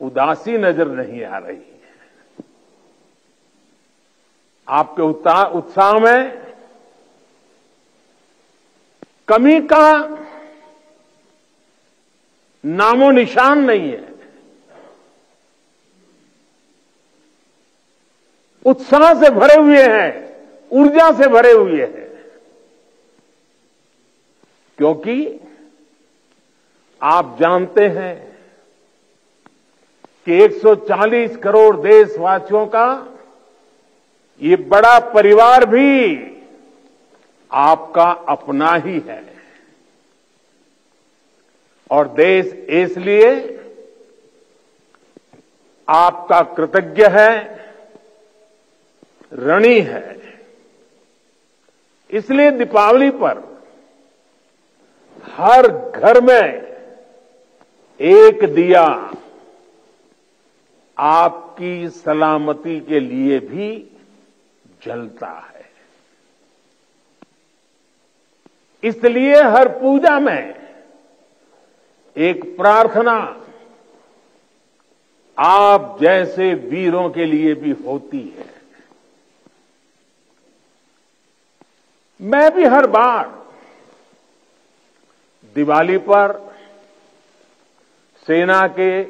उदासी नजर नहीं आ रही है। आपके उत्साह में कमी का नामो निशान नहीं है। उत्साह से भरे हुए हैं, ऊर्जा से भरे हुए हैं, क्योंकि आप जानते हैं कि 140 करोड़ देशवासियों का ये बड़ा परिवार भी आपका अपना ही है। और देश इसलिए आपका कृतज्ञ है, ऋणी है। इसलिए दीपावली पर हर घर में एक दिया आपकी सलामती के लिए भी जलता है। इसलिए हर पूजा में एक प्रार्थना आप जैसे वीरों के लिए भी होती है। मैं भी हर बार दिवाली पर सेना के,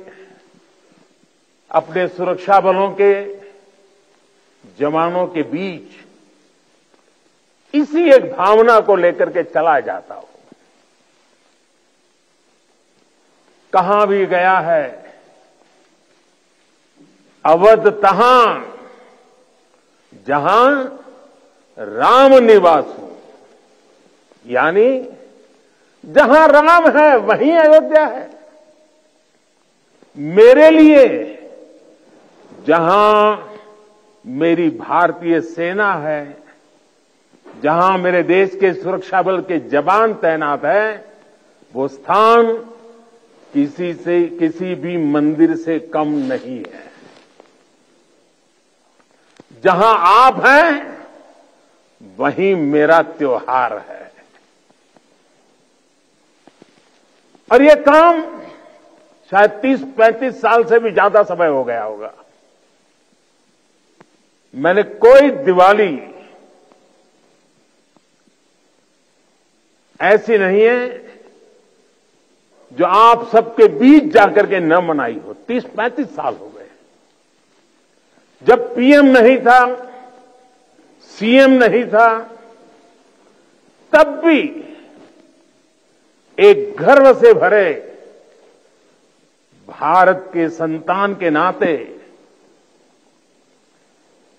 अपने सुरक्षा बलों के जवानों के बीच इसी एक भावना को लेकर के चला जाता हूं। कहां भी गया है, अवध तहां जहां राम निवासु, यानी जहां राम है वहीं अयोध्या है। मेरे लिए जहां मेरी भारतीय सेना है, जहां मेरे देश के सुरक्षा बल के जवान तैनात हैं, वो स्थान किसी भी मंदिर से कम नहीं है। जहां आप हैं वहीं मेरा त्योहार है। और ये काम शायद 30-35 साल से भी ज्यादा समय हो गया होगा। मैंने कोई दिवाली ऐसी नहीं है जो आप सबके बीच जाकर के न मनाई हो। 30-35 साल हो गए। जब पीएम नहीं था, सीएम नहीं था, तब भी एक गर्व से भरे भारत के संतान के नाते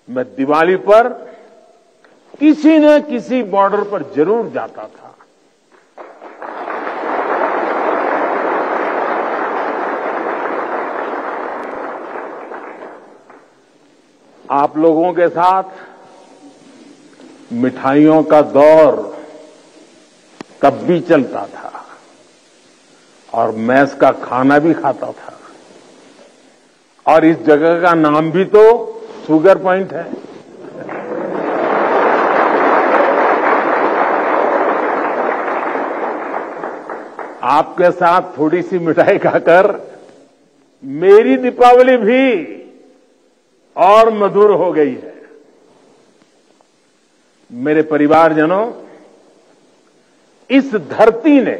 मैं दिवाली पर किसी न किसी बॉर्डर पर जरूर जाता था। आप लोगों के साथ मिठाइयों का दौर तब भी चलता था और मैस का खाना भी खाता था। और इस जगह का नाम भी तो शुगर पॉइंट है। आपके साथ थोड़ी सी मिठाई खाकर मेरी दीपावली भी और मधुर हो गई है। मेरे परिवारजनों, इस धरती ने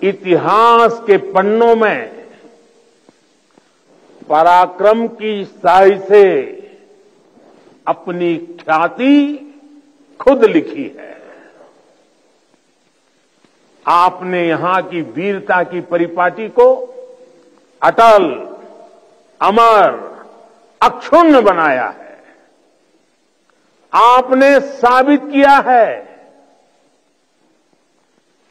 इतिहास के पन्नों में पराक्रम की स्याही से अपनी ख्याति खुद लिखी है। आपने यहां की वीरता की परिपाटी को अटल, अमर, अक्षुण्ण बनाया है। आपने साबित किया है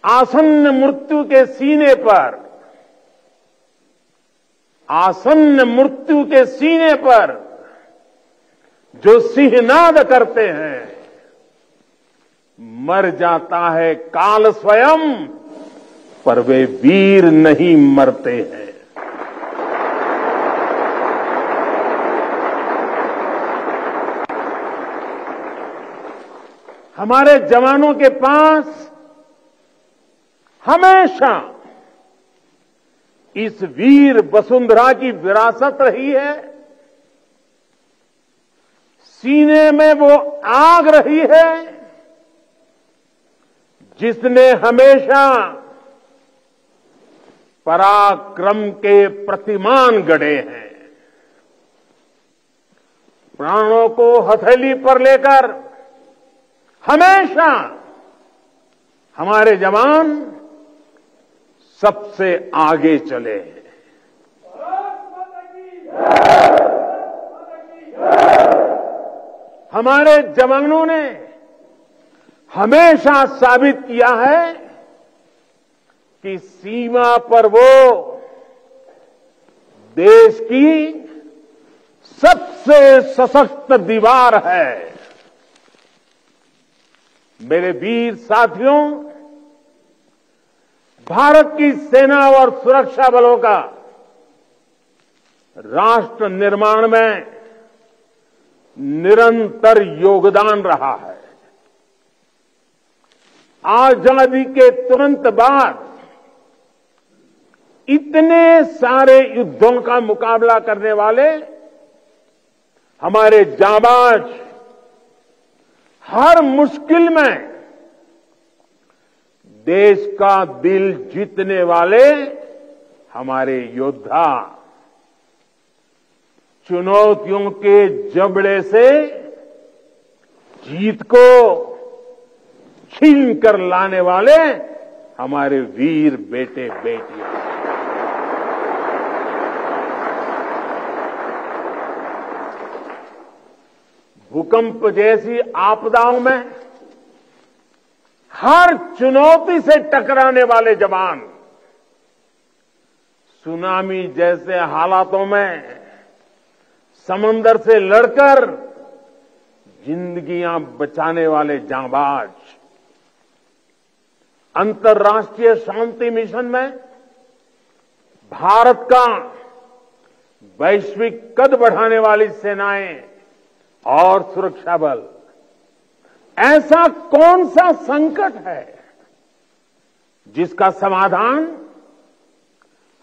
आसन्न मृत्यु के सीने पर, आसन्न मृत्यु के सीने पर जो सिंहनाद करते हैं, मर जाता है काल स्वयं, पर वे वीर नहीं मरते हैं। हमारे जवानों के पास हमेशा इस वीर वसुंधरा की विरासत रही है, सीने में वो आग रही है जिसने हमेशा पराक्रम के प्रतिमान गढ़े हैं। प्राणों को हथेली पर लेकर हमेशा हमारे जवान सबसे आगे चले हैं। हमारे जवानों ने हमेशा साबित किया है कि सीमा पर वो देश की सबसे सशक्त दीवार है। मेरे वीर साथियों, भारत की सेना और सुरक्षा बलों का राष्ट्र निर्माण में निरंतर योगदान रहा है। आजादी के तुरंत बाद इतने सारे युद्धों का मुकाबला करने वाले हमारे जाबाज, हर मुश्किल में देश का दिल जीतने वाले हमारे योद्धा चुनौतियों के जबड़े से जीत को छीन कर लाने वाले हमारे वीर बेटे बेटियां। भूकंप जैसी आपदाओं में हर चुनौती से टकराने वाले जवान, सुनामी जैसे हालातों में समंदर से लड़कर जिंदगियां बचाने वाले जांबाज, अंतर्राष्ट्रीय शांति मिशन में भारत का वैश्विक कद बढ़ाने वाली सेनाएं और सुरक्षा बल, ऐसा कौन सा संकट है जिसका समाधान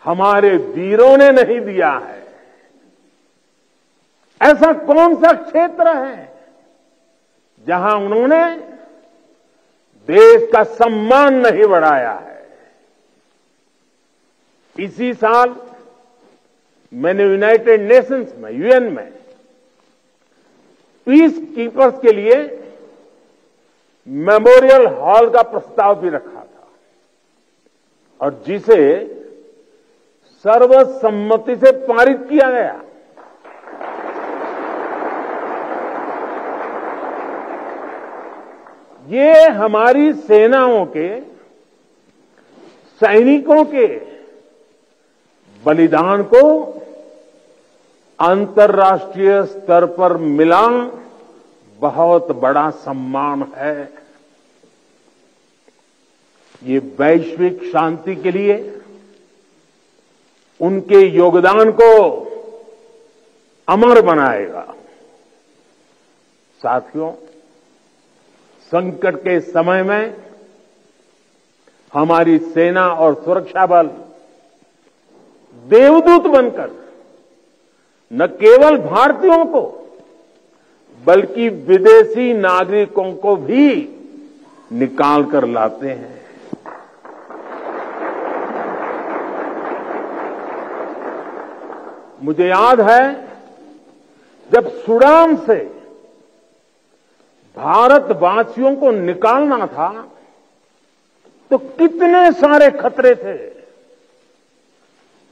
हमारे वीरों ने नहीं दिया है? ऐसा कौन सा क्षेत्र है जहां उन्होंने देश का सम्मान नहीं बढ़ाया है? इसी साल मैंने यूनाइटेड नेशंस में, यूएन में पीस कीपर्स के लिए मेमोरियल हॉल का प्रस्ताव भी रखा था और जिसे सर्वसम्मति से पारित किया गया। ये हमारी सेनाओं के, सैनिकों के बलिदान को अंतर्राष्ट्रीय स्तर पर मिला बहुत बड़ा सम्मान है। ये वैश्विक शांति के लिए उनके योगदान को अमर बनाएगा। साथियों, संकट के समय में हमारी सेना और सुरक्षा बल देवदूत बनकर न केवल भारतीयों को बल्कि विदेशी नागरिकों को भी निकाल कर लाते हैं। मुझे याद है जब सूडान से भारतवासियों को निकालना था तो कितने सारे खतरे थे,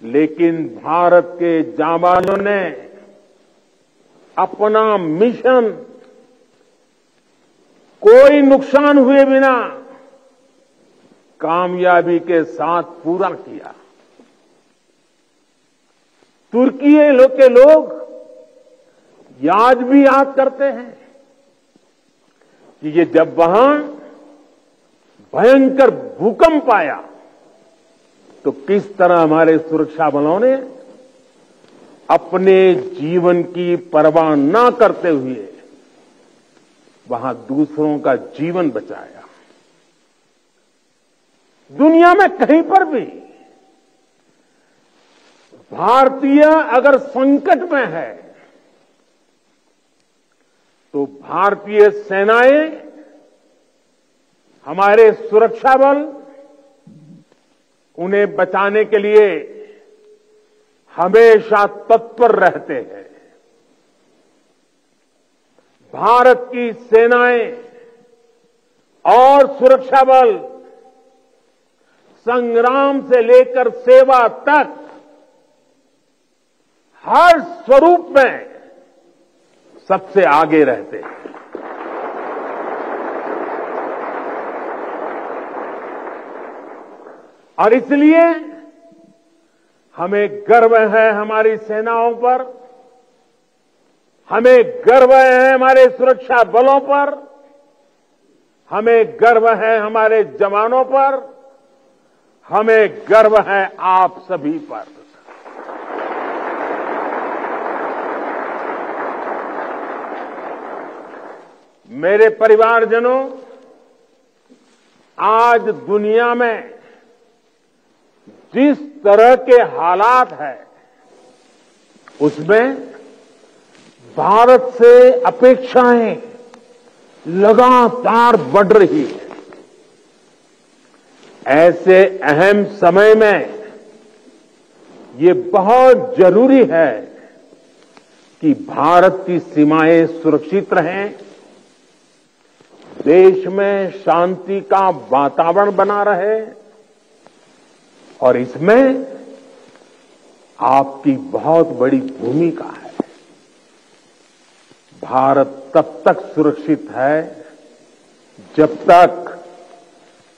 लेकिन भारत के जांबाजों ने अपना मिशन कोई नुकसान हुए बिना कामयाबी के साथ पूरा किया। तुर्की के लोग आज भी याद करते हैं कि ये जब वहां भयंकर भूकंप आया तो किस तरह हमारे सुरक्षा बलों ने अपने जीवन की परवाह न करते हुए वहां दूसरों का जीवन बचाया। दुनिया में कहीं पर भी भारतीय अगर संकट में है तो भारतीय सेनाएं, हमारे सुरक्षा बल उन्हें बचाने के लिए हमेशा तत्पर रहते हैं। भारत की सेनाएं और सुरक्षा बल संग्राम से लेकर सेवा तक हर स्वरूप में सबसे आगे रहते हैं। और इसलिए हमें गर्व है हमारी सेनाओं पर, हमें गर्व है हमारे सुरक्षा बलों पर, हमें गर्व है हमारे जवानों पर, हमें गर्व है आप सभी पर। मेरे परिवारजनों, आज दुनिया में जिस तरह के हालात हैं, उसमें भारत से अपेक्षाएं लगातार बढ़ रही है। ऐसे अहम समय में ये बहुत जरूरी है कि भारत की सीमाएं सुरक्षित रहें, देश में शांति का वातावरण बना रहे, और इसमें आपकी बहुत बड़ी भूमिका है। भारत तब तक सुरक्षित है जब तक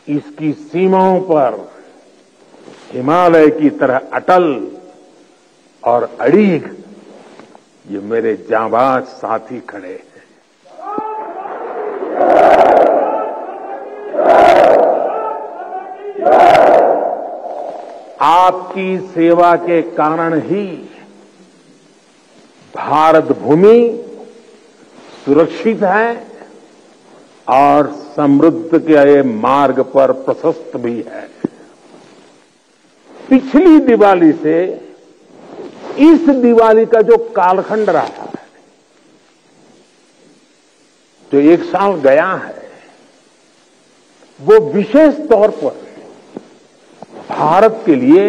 इसकी सीमाओं पर हिमालय की तरह अटल और अड़ीग ये मेरे जांबाज साथी खड़े हैं। आपकी सेवा के कारण ही भारत भूमि सुरक्षित है और समृद्ध के मार्ग पर प्रशस्त भी है। पिछली दिवाली से इस दिवाली का जो कालखंड रहा है, जो एक साल गया है, वो विशेष तौर पर भारत के लिए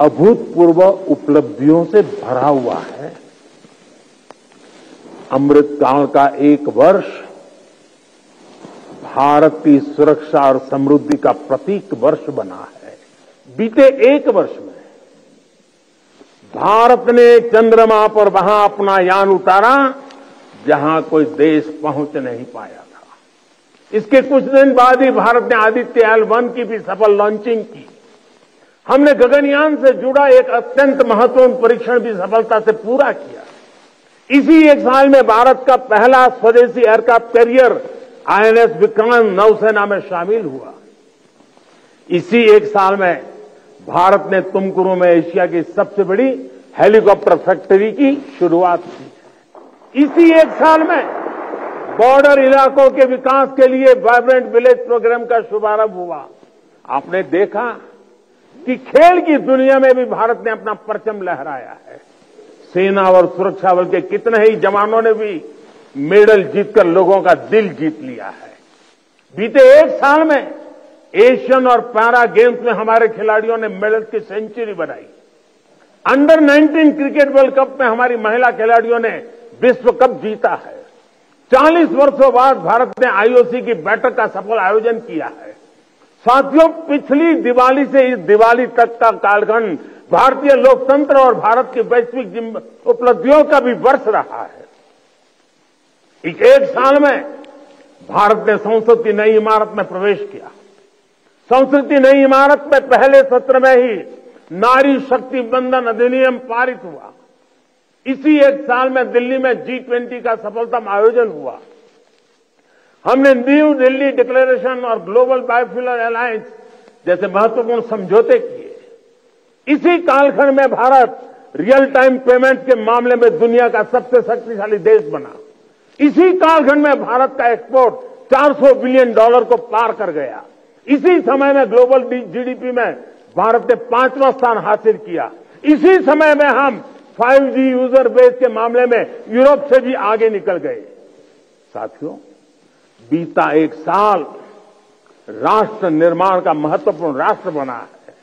अभूतपूर्व उपलब्धियों से भरा हुआ है। अमृतकाल का एक वर्ष भारत की सुरक्षा और समृद्धि का प्रतीक वर्ष बना है। बीते एक वर्ष में भारत ने चंद्रमा पर वहां अपना यान उतारा जहां कोई देश पहुंच नहीं पाया था। इसके कुछ दिन बाद ही भारत ने आदित्य L1 की भी सफल लॉन्चिंग की। हमने गगनयान से जुड़ा एक अत्यंत महत्वपूर्ण परीक्षण भी सफलता से पूरा किया। इसी एक साल में भारत का पहला स्वदेशी एयरक्राफ्ट कैरियर INS विक्रांत नौसेना में शामिल हुआ। इसी एक साल में भारत ने तुमकुरू में एशिया की सबसे बड़ी हेलीकॉप्टर फैक्ट्री की शुरुआत की। इसी एक साल में बॉर्डर इलाकों के विकास के लिए वाइब्रेंट विलेज प्रोग्राम का शुभारंभ हुआ। आपने देखा कि खेल की दुनिया में भी भारत ने अपना परचम लहराया है। सेना और सुरक्षा बल के कितने ही जवानों ने भी मेडल जीतकर लोगों का दिल जीत लिया है। बीते एक साल में एशियन और पैरा गेम्स में हमारे खिलाड़ियों ने मेडल की सेंचुरी बनाई। अंडर 19 क्रिकेट वर्ल्ड कप में हमारी महिला खिलाड़ियों ने विश्व कप जीता है। 40 वर्षों बाद भारत ने IOC की बैठक का सफल आयोजन किया है। साथियों, पिछली दिवाली से इस दिवाली तक का कालखंड भारतीय लोकतंत्र और भारत की वैश्विक उपलब्धियों का भी वर्ष रहा है। एक साल में भारत ने संसद की नई इमारत में प्रवेश किया। संसद की नई इमारत में पहले सत्र में ही नारी शक्ति बंधन अधिनियम पारित हुआ। इसी एक साल में दिल्ली में G20 का सफलतम आयोजन हुआ। हमने न्यू दिल्ली डिक्लेरेशन और ग्लोबल बायोफ्यूल अलायंस जैसे महत्वपूर्ण समझौते किए। इसी कालखंड में भारत रियल टाइम पेमेंट के मामले में दुनिया का सबसे शक्तिशाली देश बना। इसी कालखंड में भारत का एक्सपोर्ट $400 बिलियन को पार कर गया। इसी समय में ग्लोबल GDP में भारत ने 5वां स्थान हासिल किया। इसी समय में हम 5G यूजर बेस के मामले में यूरोप से भी आगे निकल गए। साथियों, बीता एक साल राष्ट्र निर्माण का महत्वपूर्ण राष्ट्र बना है,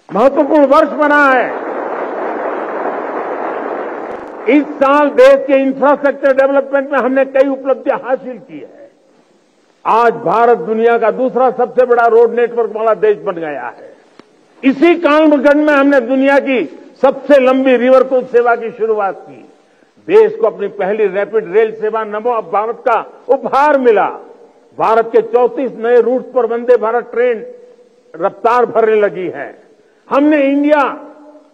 महत्वपूर्ण वर्ष बना है। इस साल देश के इंफ्रास्ट्रक्चर डेवलपमेंट में हमने कई उपलब्धियां हासिल की है। आज भारत दुनिया का दूसरा सबसे बड़ा रोड नेटवर्क वाला देश बन गया है। इसी कालखंड में हमने दुनिया की सबसे लंबी रिवर क्रूज सेवा की शुरुआत की। देश को अपनी पहली रैपिड रेल सेवा नमो भारत का उपहार मिला। भारत के 34 नए रूट पर वंदे भारत ट्रेन रफ्तार भरने लगी है। हमने India,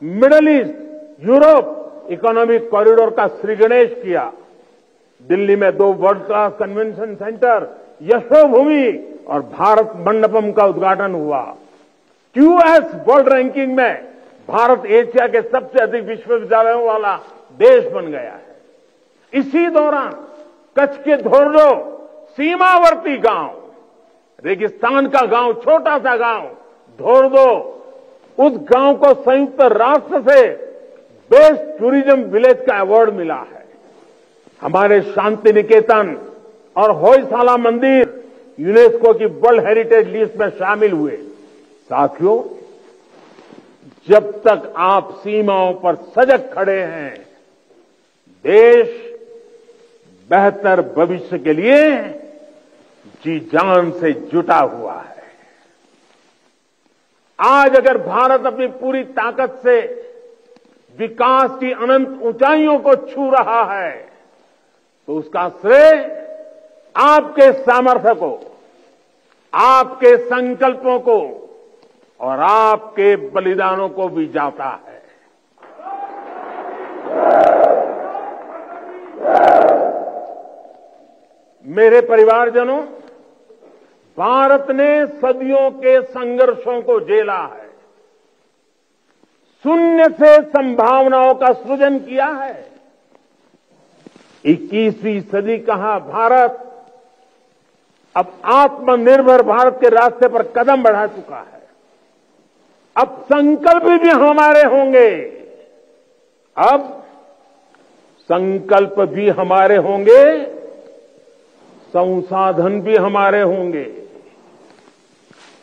middle east, Europe economic corridor का श्रीगणेश किया। दिल्ली में 2 world class convention centre, Yashobhoomi और भारत मंडपम का उद्घाटन हुआ। QS वर्ल्ड रैंकिंग में भारत एशिया के सबसे अधिक विश्वविद्यालयों वाला देश बन गया है। इसी दौरान कच्छ के धोरडो सीमावर्ती गांव, रेगिस्तान का गांव, छोटा सा गांव धोरडो, उस गांव को संयुक्त राष्ट्र से बेस्ट टूरिज्म विलेज का अवार्ड मिला है। हमारे शांति निकेतन और होयसाला मंदिर यूनेस्को की वर्ल्ड हेरिटेज लिस्ट में शामिल हुए। साथियों, जब तक आप सीमाओं पर सजग खड़े हैं, देश बेहतर भविष्य के लिए जी जान से जुटा हुआ है। आज अगर भारत अपनी पूरी ताकत से विकास की अनंत ऊंचाइयों को छू रहा है, तो उसका श्रेय आपके सामर्थ्य को, आपके संकल्पों को और आपके बलिदानों को भी जाता है। मेरे परिवारजनों, भारत ने सदियों के संघर्षों को झेला है, शून्य से संभावनाओं का सृजन किया है। 21वीं सदी का भारत अब आत्मनिर्भर भारत के रास्ते पर कदम बढ़ा चुका है। अब संकल्प भी हमारे होंगे, अब संकल्प भी हमारे होंगे, संसाधन भी हमारे होंगे,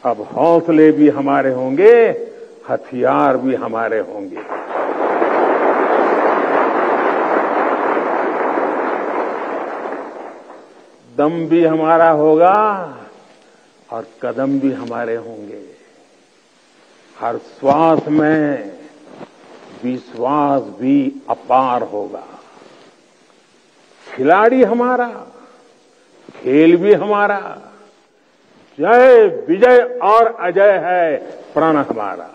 अब हौसले भी हमारे होंगे, हथियार भी हमारे होंगे। दम भी हमारा होगा और कदम भी हमारे होंगे। हर श्वास में विश्वास भी अपार होगा। खिलाड़ी हमारा, खेल भी हमारा, जय विजय और अजय है प्रण हमारा।